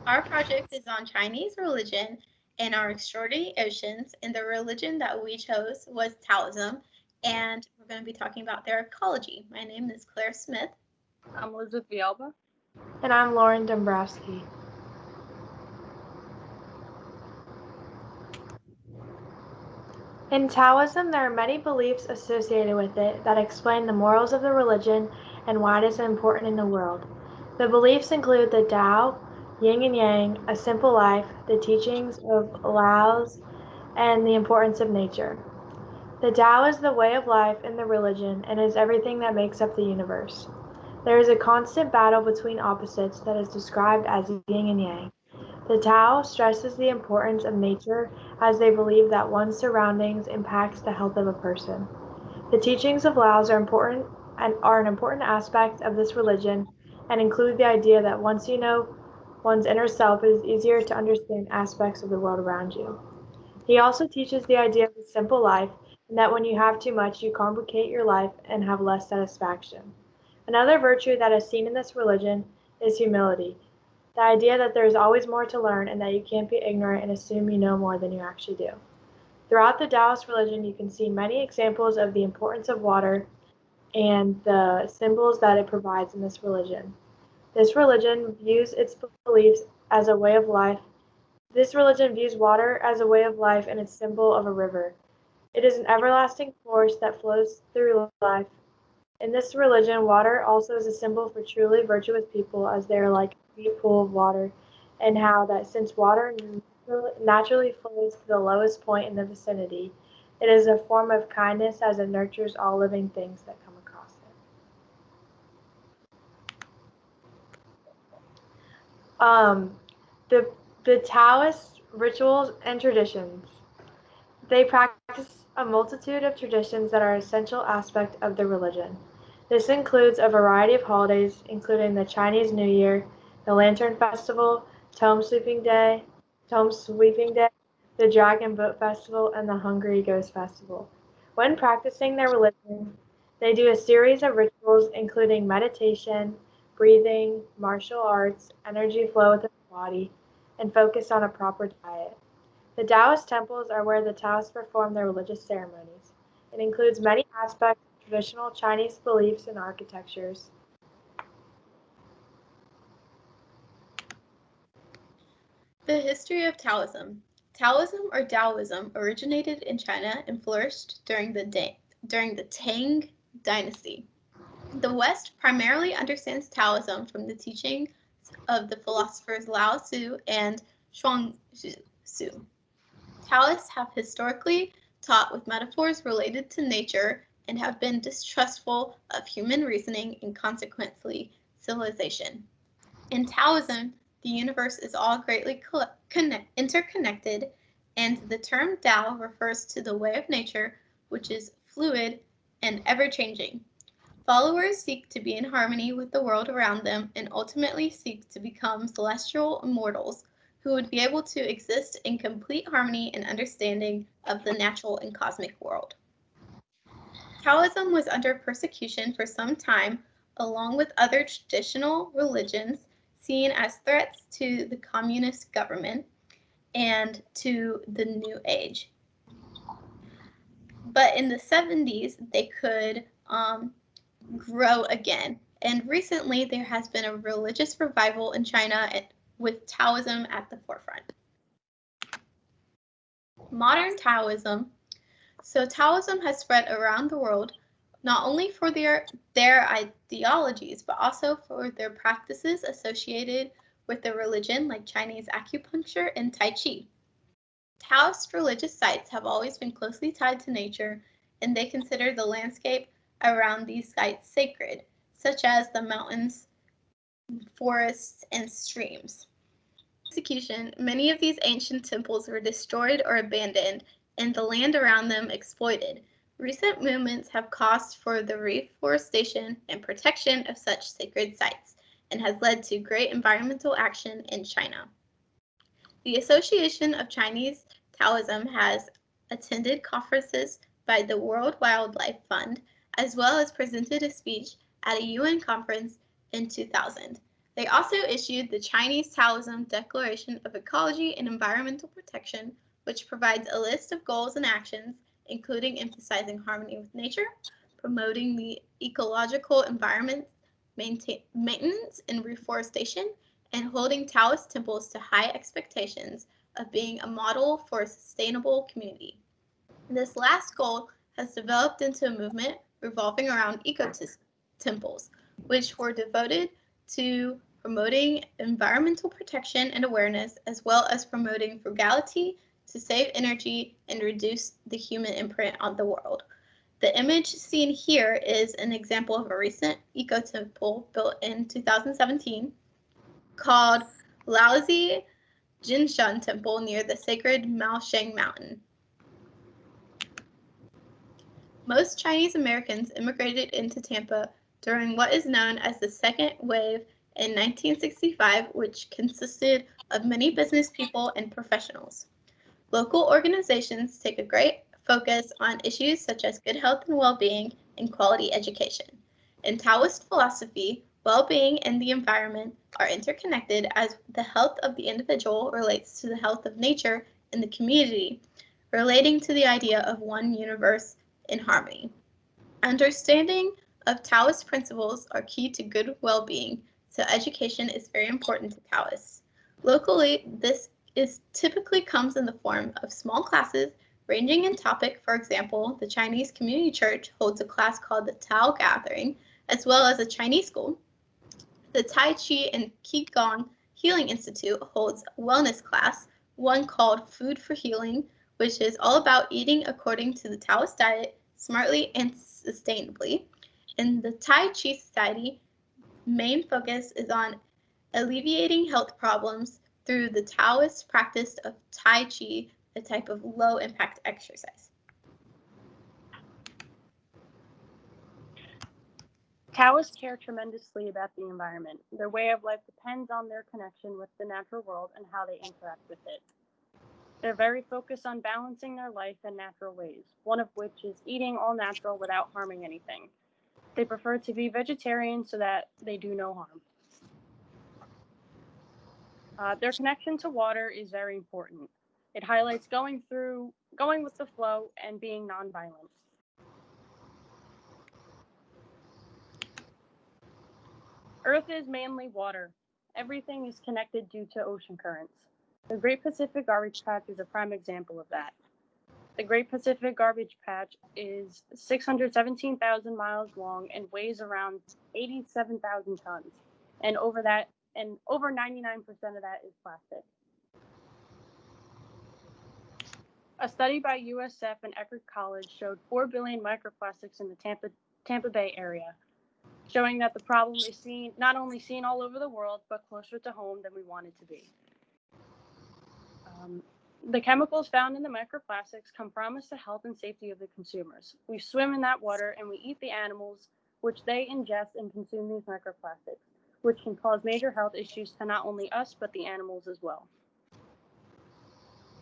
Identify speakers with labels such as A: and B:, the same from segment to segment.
A: Our project is on Chinese religion and our extraordinary oceans, and the religion that we chose was Taoism, and we're going to be talking about their ecology. My name is Claire Smith.
B: I'm Elizabeth Villalba.
C: And I'm Lauren Dombrowski. In Taoism, there are many beliefs associated with it that explain the morals of the religion and why it is important in the world. The beliefs include the Tao, yin and yang, a simple life, the teachings of Laos, and the importance of nature. The Tao is the way of life in the religion and is everything that makes up the universe. There is a constant battle between opposites that is described as yin and yang. The Tao stresses the importance of nature as they believe that one's surroundings impacts the health of a person. The teachings of Laos are important and are an important aspect of this religion and include the idea that once you know one's inner self, it is easier to understand aspects of the world around you. He also teaches the idea of a simple life and that when you have too much, you complicate your life and have less satisfaction. Another virtue that is seen in this religion is humility, the idea that there is always more to learn and that you can't be ignorant and assume you know more than you actually do. Throughout the Taoist religion, you can see many examples of the importance of water and the symbols that it provides in this religion. This religion views its beliefs as a way of life. This religion views water as a way of life and its symbol of a river. It is an everlasting force that flows through life. In this religion, water also is a symbol for truly virtuous people as they are like a deep pool of water, and how that since water naturally flows to the lowest point in the vicinity, it is a form of kindness as it nurtures all living things that come across it. The, the Taoist rituals and traditions. They practice a multitude of traditions that are an essential aspect of the religion. This includes a variety of holidays, including the Chinese New Year, the Lantern Festival, Tomb Sweeping Day, Tomb Sweeping Day, the Dragon Boat Festival, and the Hungry Ghost Festival. When practicing their religion, they do a series of rituals including meditation, breathing, martial arts, energy flow within the body, and focus on a proper diet. The Taoist temples are where the Taoists perform their religious ceremonies. It includes many aspects of traditional Chinese beliefs and architectures.
A: The history of Taoism. Taoism or Taoism originated in China and flourished during the Tang Dynasty. The West primarily understands Taoism from the teachings of the philosophers Lao Tzu and Zhuangzi. Taoists have historically taught with metaphors related to nature and have been distrustful of human reasoning and consequently civilization. In Taoism, the universe is all greatly interconnected, and the term Tao refers to the way of nature, which is fluid and ever changing. Followers seek to be in harmony with the world around them and ultimately seek to become celestial immortals who would be able to exist in complete harmony and understanding of the natural and cosmic world. Taoism was under persecution for some time, along with other traditional religions seen as threats to the communist government and to the New Age. But in the 70s, they could grow again. And recently, there has been a religious revival in China with Taoism at the forefront. Modern Taoism. So, Taoism has spread around the world not only for their ideologies, but also for their practices associated with the religion, like Chinese acupuncture and Tai Chi. Taoist religious sites have always been closely tied to nature, and they consider the landscape around these sites sacred, such as the mountains, forests, and streams. Execution, many of these ancient temples were destroyed or abandoned, and the land around them exploited. Recent movements have caused for the reforestation and protection of such sacred sites, and has led to great environmental action in China. The Association of Chinese Taoism has attended conferences by the World Wildlife Fund, as well as presented a speech at a UN conference in 2000. They also issued the Chinese Taoism Declaration of Ecology and Environmental Protection, which provides a list of goals and actions, including emphasizing harmony with nature, promoting the ecological environment, maintenance and reforestation, and holding Taoist temples to high expectations of being a model for a sustainable community. This last goal has developed into a movement revolving around eco-temples, which were devoted to promoting environmental protection and awareness, as well as promoting frugality to save energy and reduce the human imprint on the world. The image seen here is an example of a recent eco-temple built in 2017 called Laozi Jinshan Temple near the sacred Maosheng Mountain. Most Chinese Americans immigrated into Tampa during what is known as the Second Wave in 1965, which consisted of many business people and professionals. Local organizations take a great focus on issues such as good health and well-being and quality education. In Taoist philosophy, well-being and the environment are interconnected as the health of the individual relates to the health of nature and the community, relating to the idea of one universe in harmony. Understanding of Taoist principles are key to good well-being, so education is very important to Taoists. Locally, this is typically comes in the form of small classes ranging in topic. For example, the Chinese Community Church holds a class called the Tao Gathering, as well as a Chinese school. The Tai Chi and Qigong Healing Institute holds a wellness class, one called Food for Healing, which is all about eating according to the Taoist diet, smartly and sustainably. In the Tai Chi Society, main focus is on alleviating health problems through the Taoist practice of Tai Chi, a type of low impact exercise.
B: Taoists care tremendously about the environment. Their way of life depends on their connection with the natural world and how they interact with it. They're very focused on balancing their life in natural ways, one of which is eating all natural without harming anything. They prefer to be vegetarian so that they do no harm. Their connection to water is very important. It highlights going with the flow, and being nonviolent. Earth is mainly water. Everything is connected due to ocean currents. The Great Pacific Garbage Patch is a prime example of that. The Great Pacific Garbage Patch is 617,000 miles long and weighs around 87,000 tons. And over 99% of that is plastic. A study by USF and Eckerd College showed 4 billion microplastics in the Tampa Bay area, showing that the problem is not only seen all over the world, but closer to home than we want it to be. The chemicals found in the microplastics compromise the health and safety of the consumers. We swim in that water and we eat the animals, which they ingest and consume these microplastics, which can cause major health issues to not only us, but the animals as well.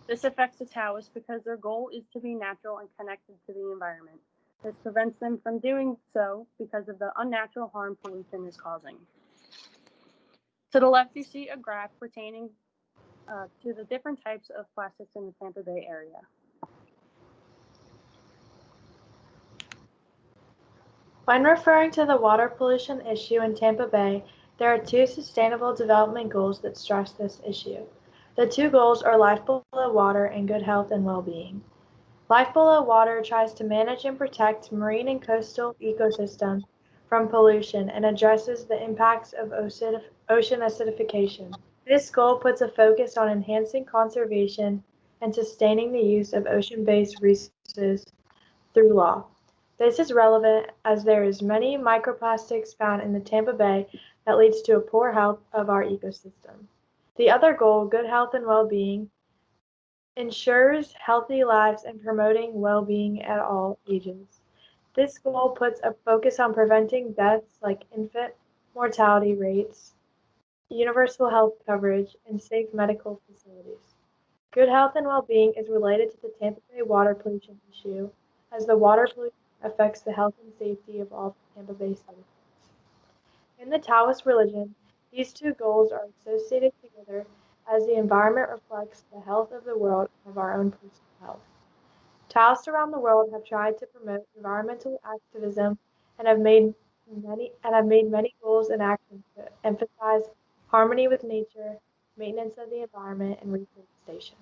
B: This affects the Taoists because their goal is to be natural and connected to the environment. This prevents them from doing so because of the unnatural harm pollution is causing. To the left, you see a graph pertaining to the different types of plastics in the Tampa Bay area.
C: When referring to the water pollution issue in Tampa Bay, there are two sustainable development goals that stress this issue. The two goals are life below water and good health and well-being. Life below water tries to manage and protect marine and coastal ecosystems from pollution and addresses the impacts of ocean acidification. This goal puts a focus on enhancing conservation and sustaining the use of ocean-based resources through law. This is relevant as there is many microplastics found in the Tampa Bay that leads to a poor health of our ecosystem. The other goal, good health and well-being, ensures healthy lives and promoting well-being at all ages. This goal puts a focus on preventing deaths like infant mortality rates, universal health coverage, and safe medical facilities. Good health and well-being is related to the Tampa Bay water pollution issue, as the water pollution affects the health and safety of all Tampa Bay citizens. In the Taoist religion, These two goals are associated together as the environment reflects the health of the world and of our own personal health. Taoists around the world have tried to promote environmental activism and have made many goals and actions to emphasize harmony with nature, maintenance of the environment, and reforestation.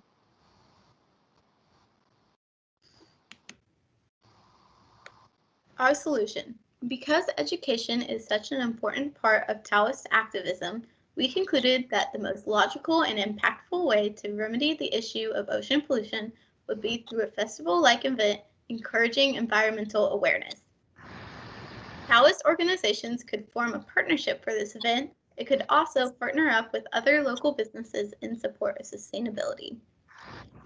A: Our solution. Because education is such an important part of Taoist activism, we concluded that the most logical and impactful way to remedy the issue of ocean pollution would be through a festival-like event encouraging environmental awareness. Taoist organizations could form a partnership for this event. It could also partner up with other local businesses in support of sustainability.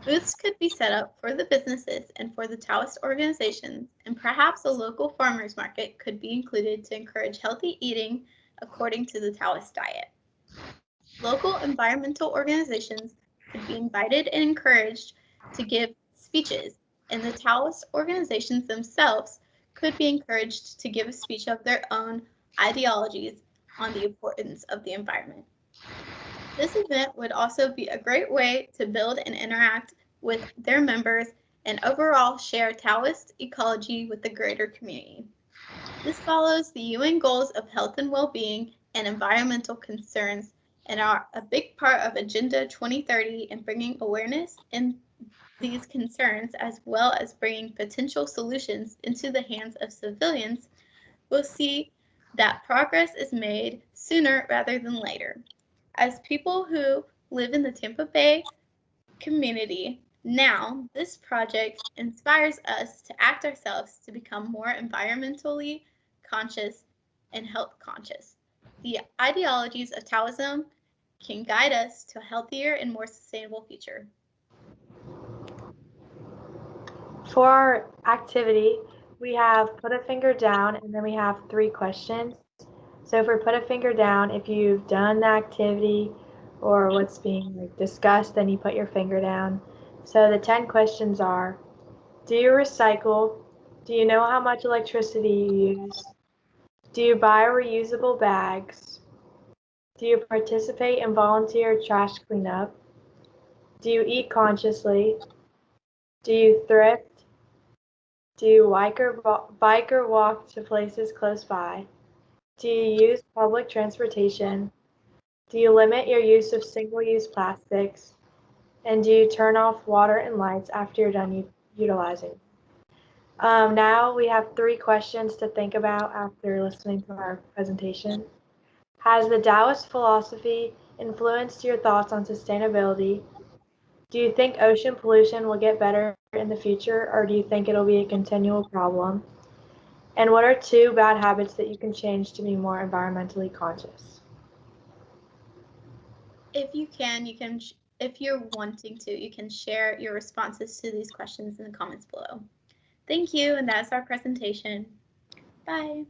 A: Booths could be set up for the businesses and for the Taoist organizations, and perhaps a local farmers market could be included to encourage healthy eating according to the Taoist diet. Local environmental organizations could be invited and encouraged to give speeches, and the Taoist organizations themselves could be encouraged to give a speech of their own ideologies on the importance of the environment. This event would also be a great way to build and interact with their members and overall share Taoist ecology with the greater community. This follows the UN goals of health and well-being and environmental concerns and are a big part of Agenda 2030 in bringing awareness in these concerns as well as bringing potential solutions into the hands of civilians. We'll see that progress is made sooner rather than later. As people who live in the Tampa Bay community now, this project inspires us to act ourselves to become more environmentally conscious and health conscious. The ideologies of Taoism can guide us to a healthier and more sustainable future.
C: For our activity, we have put a finger down and then we have 3 questions. So for put a finger down, if you've done the activity or what's being discussed, then you put your finger down. So the 10 questions are: do you recycle? Do you know how much electricity you use? Do you buy reusable bags? Do you participate in volunteer trash cleanup? Do you eat consciously? Do you thrift? Do you bike or walk to places close by? Do you use public transportation? Do you limit your use of single-use plastics? And do you turn off water and lights after you're done utilizing? Now we have 3 questions to think about after listening to our presentation. Has the Taoist philosophy influenced your thoughts on sustainability? Do you think ocean pollution will get better in the future, or do you think it'll be a continual problem? And what are 2 bad habits that you can change to be more environmentally conscious?
A: If you're wanting to, you can share your responses to these questions in the comments below. Thank you, and that's our presentation. Bye.